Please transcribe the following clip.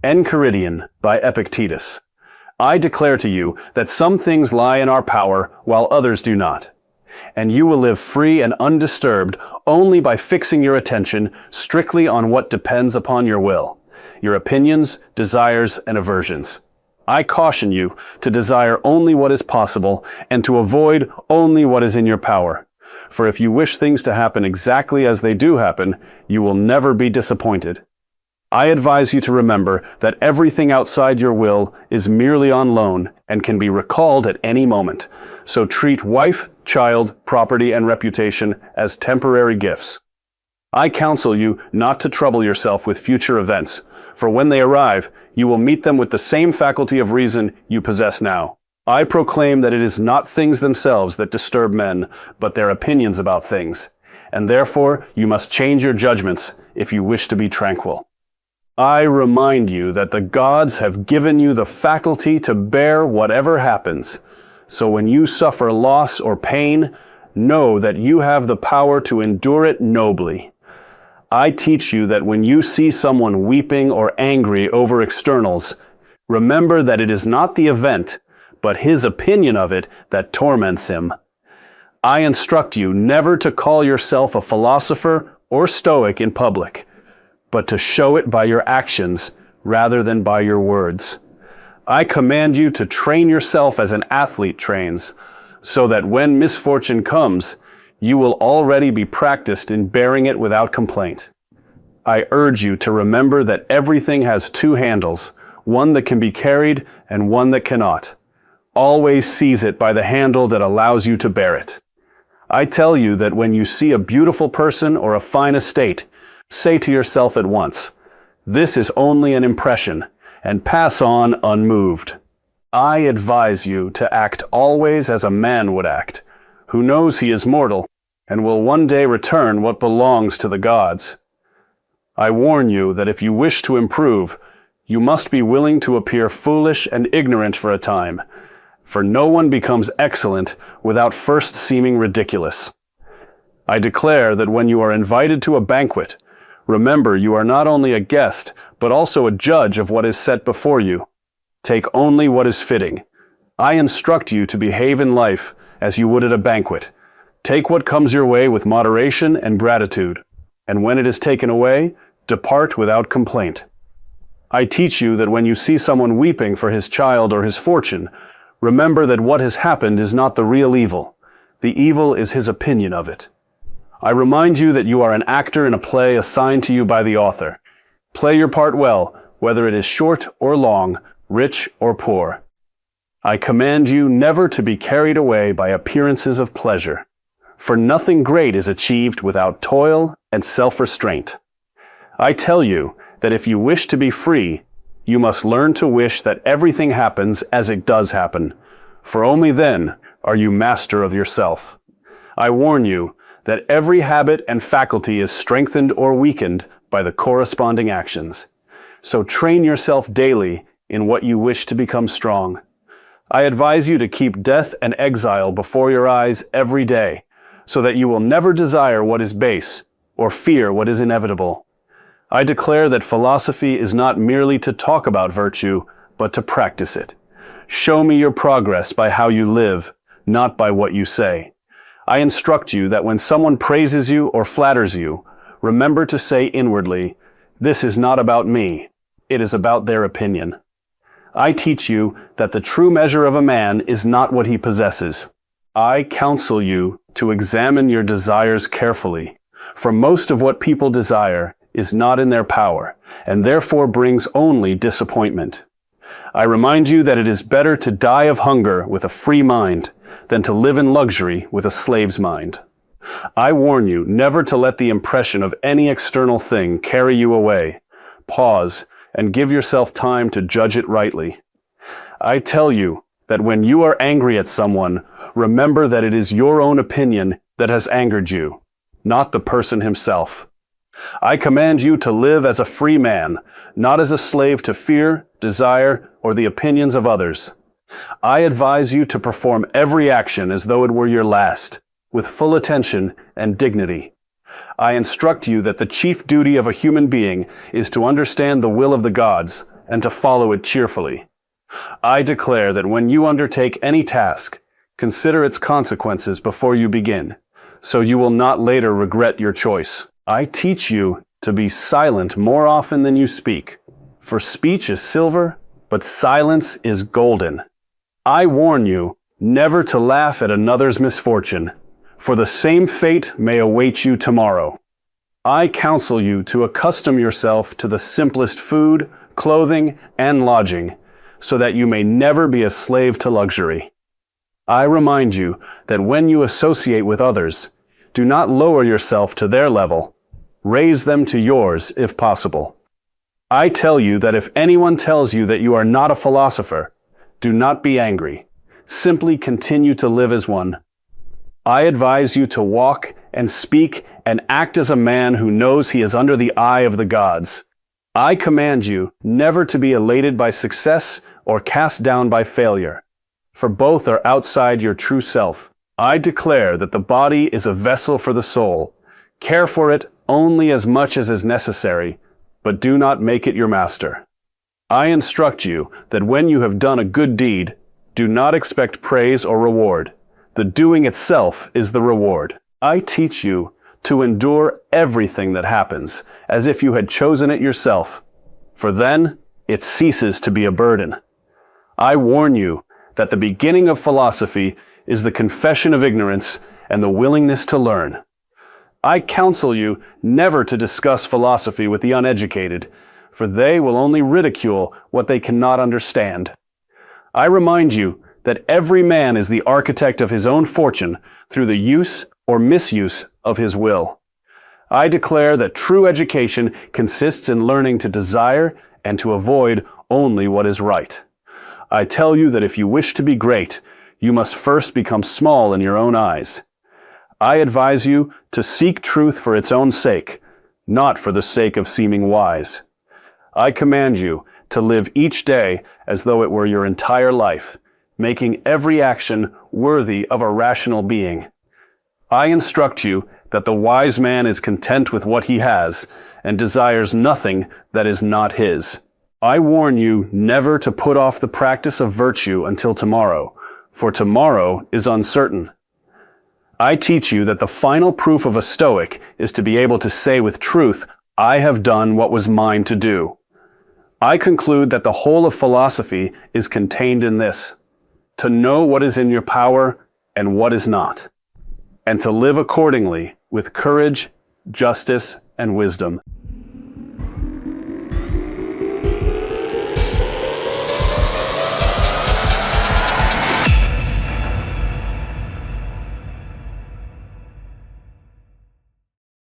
Enchiridion by Epictetus. I declare to you that some things lie in our power while others do not. And you will live free and undisturbed only by fixing your attention strictly on what depends upon your will, your opinions, desires, and aversions. I caution you to desire only what is possible and to avoid only what is in your power. For if you wish things to happen exactly as they do happen, you will never be disappointed. I advise you to remember that everything outside your will is merely on loan and can be recalled at any moment. So treat wife, child, property, and reputation as temporary gifts. I counsel you not to trouble yourself with future events, for when they arrive, you will meet them with the same faculty of reason you possess now. I proclaim that it is not things themselves that disturb men, but their opinions about things, and therefore you must change your judgments if you wish to be tranquil. I remind you that the gods have given you the faculty to bear whatever happens. So when you suffer loss or pain, know that you have the power to endure it nobly. I teach you that when you see someone weeping or angry over externals, remember that it is not the event, but his opinion of it that torments him. I instruct you never to call yourself a philosopher or Stoic in public, but to show it by your actions rather than by your words. I command you to train yourself as an athlete trains, so that when misfortune comes, you will already be practiced in bearing it without complaint. I urge you to remember that everything has two handles, one that can be carried and one that cannot. Always seize it by the handle that allows you to bear it. I tell you that when you see a beautiful person or a fine estate, say to yourself at once, "This is only an impression," and pass on unmoved. I advise you to act always as a man would act, who knows he is mortal, and will one day return what belongs to the gods. I warn you that if you wish to improve, you must be willing to appear foolish and ignorant for a time, for no one becomes excellent without first seeming ridiculous. I declare that when you are invited to a banquet, remember you are not only a guest, but also a judge of what is set before you. Take only what is fitting. I instruct you to behave in life as you would at a banquet. Take what comes your way with moderation and gratitude, and when it is taken away, depart without complaint. I teach you that when you see someone weeping for his child or his fortune, remember that what has happened is not the real evil. The evil is his opinion of it. I remind you that you are an actor in a play assigned to you by the author. Play your part well, whether it is short or long, rich or poor. I command you never to be carried away by appearances of pleasure, for nothing great is achieved without toil and self-restraint. I tell you that if you wish to be free, you must learn to wish that everything happens as it does happen, for only then are you master of yourself. I warn you that every habit and faculty is strengthened or weakened by the corresponding actions. So train yourself daily in what you wish to become strong. I advise you to keep death and exile before your eyes every day, so that you will never desire what is base or fear what is inevitable. I declare that philosophy is not merely to talk about virtue, but to practice it. Show me your progress by how you live, not by what you say. I instruct you that when someone praises you or flatters you, remember to say inwardly, "This is not about me, it is about their opinion." I teach you that the true measure of a man is not what he possesses. I counsel you to examine your desires carefully, for most of what people desire is not in their power, and therefore brings only disappointment. I remind you that it is better to die of hunger with a free mind than to live in luxury with a slave's mind. I warn you never to let the impression of any external thing carry you away. Pause and give yourself time to judge it rightly. I tell you that when you are angry at someone, remember that it is your own opinion that has angered you, not the person himself. I command you to live as a free man, not as a slave to fear, desire, or the opinions of others. I advise you to perform every action as though it were your last, with full attention and dignity. I instruct you that the chief duty of a human being is to understand the will of the gods and to follow it cheerfully. I declare that when you undertake any task, consider its consequences before you begin, so you will not later regret your choice. I teach you to be silent more often than you speak, for speech is silver, but silence is golden. I warn you never to laugh at another's misfortune, for the same fate may await you tomorrow. I counsel you to accustom yourself to the simplest food, clothing, and lodging, so that you may never be a slave to luxury. I remind you that when you associate with others, do not lower yourself to their level. Raise them to yours if possible. I tell you that if anyone tells you that you are not a philosopher, do not be angry. Simply continue to live as one. I advise you to walk and speak and act as a man who knows he is under the eye of the gods. I command you never to be elated by success or cast down by failure, for both are outside your true self. I declare that the body is a vessel for the soul. Care for it only as much as is necessary, but do not make it your master. I instruct you that when you have done a good deed, do not expect praise or reward. The doing itself is the reward. I teach you to endure everything that happens, as if you had chosen it yourself, for then it ceases to be a burden. I warn you that the beginning of philosophy is the confession of ignorance and the willingness to learn. I counsel you never to discuss philosophy with the uneducated, for they will only ridicule what they cannot understand. I remind you that every man is the architect of his own fortune through the use or misuse of his will. I declare that true education consists in learning to desire and to avoid only what is right. I tell you that if you wish to be great, you must first become small in your own eyes. I advise you to seek truth for its own sake, not for the sake of seeming wise. I command you to live each day as though it were your entire life, making every action worthy of a rational being. I instruct you that the wise man is content with what he has and desires nothing that is not his. I warn you never to put off the practice of virtue until tomorrow, for tomorrow is uncertain. I teach you that the final proof of a Stoic is to be able to say with truth, I have done what was mine to do. I conclude that the whole of philosophy is contained in this: to know what is in your power and what is not, and to live accordingly with courage, justice, and wisdom.